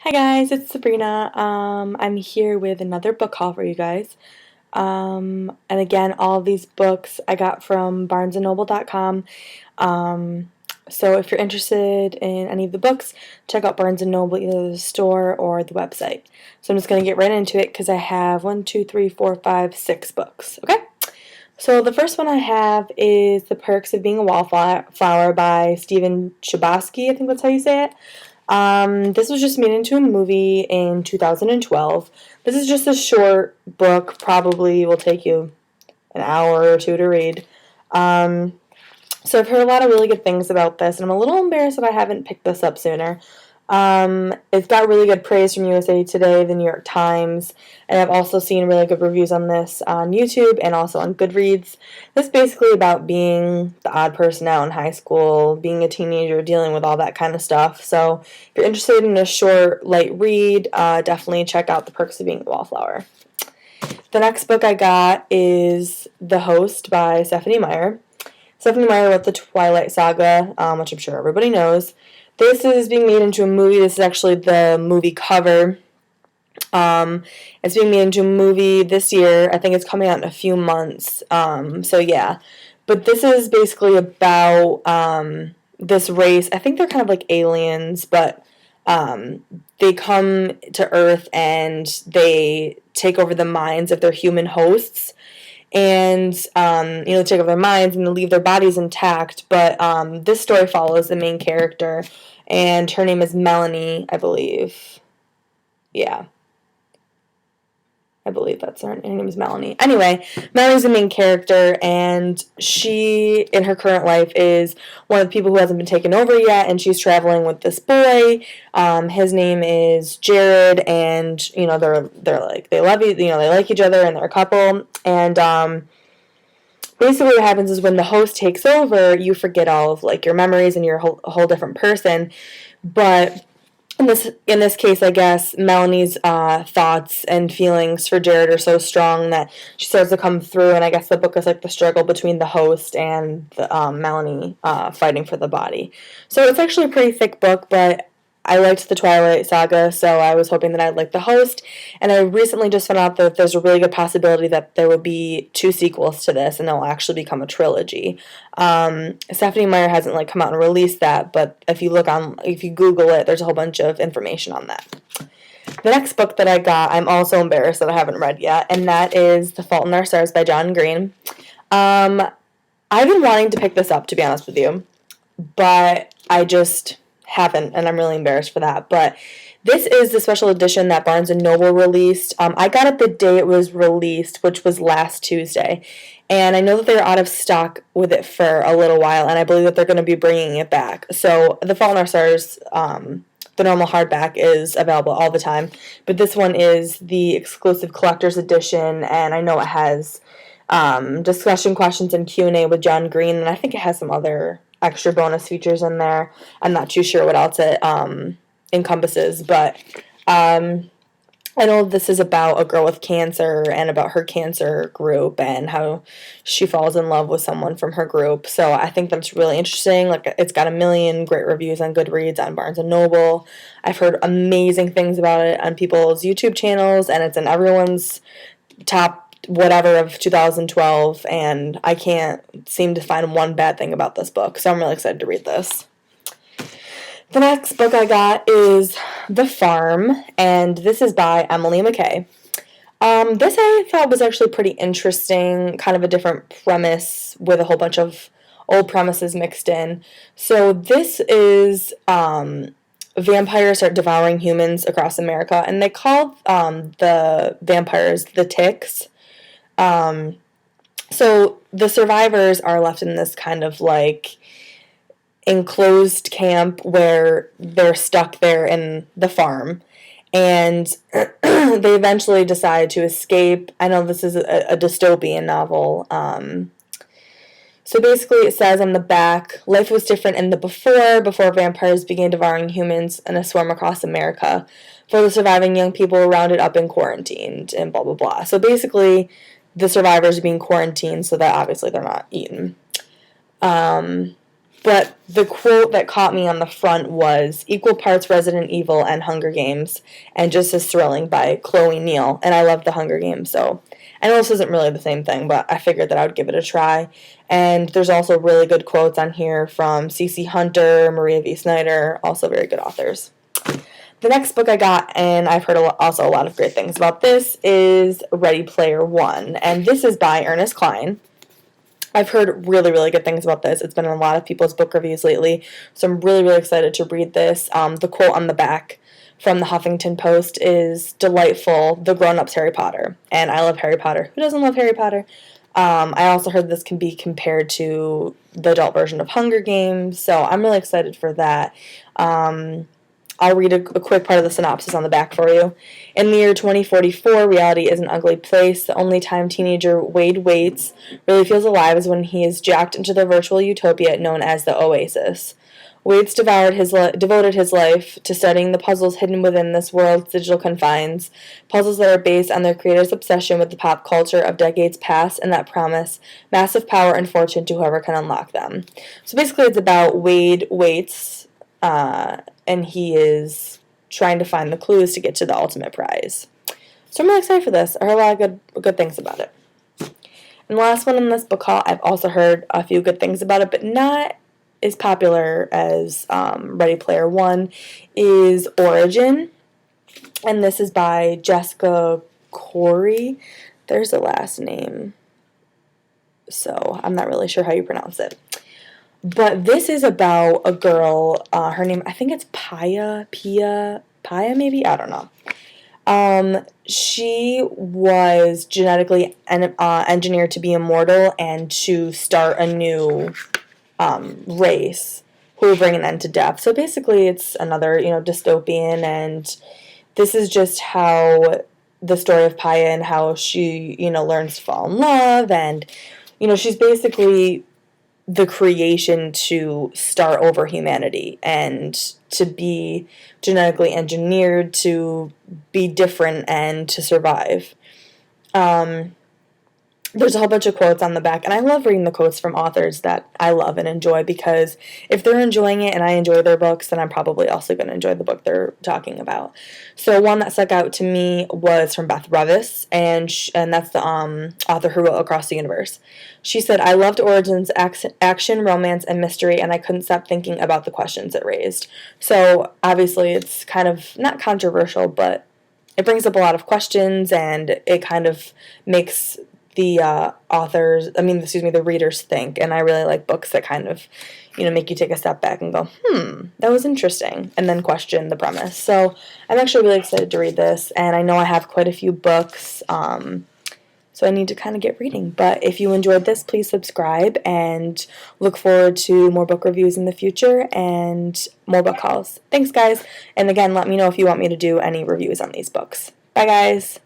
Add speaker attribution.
Speaker 1: Hi guys, it's Sabrina. I'm here with another book haul for you guys. And again, all of these books I got from barnesandnoble.com. So if you're interested in any of the books, check out Barnes& and Noble, either the store or the website. So I'm just going to get right into it because I have 6 books. Okay? So the first one I have is The Perks of Being a Wallflower by Stephen Chbosky, I think that's how you say it. This was just made into a movie in 2012. This is just a short book, probably will take you an hour or two to read. So I've heard a lot of really good things about this, and I'm a little embarrassed that I haven't picked this up sooner. It's got really good praise from USA Today, the New York Times, and I've also seen really good reviews on this on YouTube and also on Goodreads. This is basically about being the odd person out in high school, being a teenager, dealing with all that kind of stuff. So if you're interested in a short, light read, definitely check out The Perks of Being a Wallflower. The next book I got is The Host by Stephenie Meyer. Stephenie Meyer wrote the Twilight Saga, which I'm sure everybody knows. This is being made into a movie. This is actually the movie cover. It's being made into a movie this year. I think it's coming out in a few months. So yeah. But this is basically about this race. I think they're kind of like aliens, but they come to Earth and they take over the minds of their human hosts. And take over their minds and leave their bodies intact. But this story follows the main character, and her name is Melanie, I believe. Yeah, I believe that's her. Her name is Melanie. Anyway, Melanie's the main character, and she, in her current life, is one of the people who hasn't been taken over yet, and she's traveling with this boy. His name is Jared, and they're like they love they like each other, and they're a couple. And basically, what happens is when the host takes over, you forget all of like your memories, and you're a whole different person. But in this case, I guess Melanie's thoughts and feelings for Jared are so strong that she starts to come through. And I guess the book is like the struggle between the host and Melanie fighting for the body. So it's actually a pretty thick book, but I liked the Twilight Saga, so I was hoping that I'd like the host. And I recently just found out that there's a really good possibility that there would be 2 sequels to this, and it'll actually become a trilogy. Stephenie Meyer hasn't like come out and released that, but if you Google it, there's a whole bunch of information on that. The next book that I got, I'm also embarrassed that I haven't read yet, and that is The Fault in Our Stars by John Green. I've been wanting to pick this up, to be honest with you, but I just haven't, and I'm really embarrassed for that. But this is the special edition that Barnes & Noble released. I got it the day it was released, which was last Tuesday. And I know that they're out of stock with it for a little while, and I believe that they're going to be bringing it back. So The Fault in Our Stars, the normal hardback, is available all the time. But this one is the exclusive collector's edition, and I know it has discussion questions and Q&A with John Green, and I think it has some other extra bonus features in there. I'm not too sure what else it encompasses, but I know this is about a girl with cancer and about her cancer group and how she falls in love with someone from her group. So I think that's really interesting. Like, it's got 1,000,000 great reviews on Goodreads, on Barnes & Noble. I've heard amazing things about it on people's YouTube channels, and it's in everyone's top whatever of 2012, and I can't seem to find one bad thing about this book, so I'm really excited to read this. The next book I got is The Farm, and this is by Emily McKay. This I thought was actually pretty interesting, kind of a different premise with a whole bunch of old premises mixed in. So this is vampires start devouring humans across America, and they call the vampires the ticks. So the survivors are left in this kind of like enclosed camp where they're stuck there in the farm, and they eventually decide to escape. I know this is a dystopian novel. So basically it says on the back, life was different in the before vampires began devouring humans in a swarm across America. For the surviving young people were rounded up and quarantined, and blah, blah, blah. So basically the survivors are being quarantined so that obviously they're not eaten. But the quote that caught me on the front was equal parts Resident Evil and Hunger Games, and just as thrilling by Chloe Neal. And I love the Hunger Games, so I know this isn't really the same thing, but I figured that I would give it a try. And there's also really good quotes on here from C.C. Hunter, Maria V. Snyder, also very good authors. The next book I got, and I've heard also a lot of great things about this, is Ready Player One. And this is by Ernest Cline. I've heard really, really good things about this. It's been in a lot of people's book reviews lately, so I'm really, really excited to read this. The quote on the back from the Huffington Post is delightful, the grown-ups Harry Potter. And I love Harry Potter. Who doesn't love Harry Potter? I also heard this can be compared to the adult version of Hunger Games, so I'm really excited for that. I'll read a quick part of the synopsis on the back for you. In the year 2044, reality is an ugly place. The only time teenager Wade Waits really feels alive is when he is jacked into the virtual utopia known as the Oasis. Waits devoted his life to studying the puzzles hidden within this world's digital confines, puzzles that are based on their creator's obsession with the pop culture of decades past and that promise massive power and fortune to whoever can unlock them. So basically it's about Wade Waits, and he is trying to find the clues to get to the ultimate prize. So I'm really excited for this. I heard a lot of good things about it. And the last one in this book haul, I've also heard a few good things about it, but not as popular as Ready Player One, is Origin. And this is by Jessica Corey. There's a last name, so I'm not really sure how you pronounce it. But this is about a girl, her name, I think it's Pia maybe? I don't know. She was genetically engineered to be immortal and to start a new race who will bring an end to death. So basically it's another, dystopian, and this is just how the story of Pia and how she, learns to fall in love, and, she's basically the creation to start over humanity and to be genetically engineered to be different and to survive. There's a whole bunch of quotes on the back, and I love reading the quotes from authors that I love and enjoy, because if they're enjoying it and I enjoy their books, then I'm probably also going to enjoy the book they're talking about. So one that stuck out to me was from Beth Revis, and that's the author who wrote Across the Universe. She said, I loved Origin's action, romance, and mystery, and I couldn't stop thinking about the questions it raised. So obviously it's kind of not controversial, but it brings up a lot of questions, and it kind of makes the the readers think, and I really like books that kind of, make you take a step back and go, that was interesting, and then question the premise. So I'm actually really excited to read this, and I know I have quite a few books, so I need to kind of get reading. But if you enjoyed this, please subscribe, and look forward to more book reviews in the future and more book hauls. Thanks, guys, and again, let me know if you want me to do any reviews on these books. Bye, guys.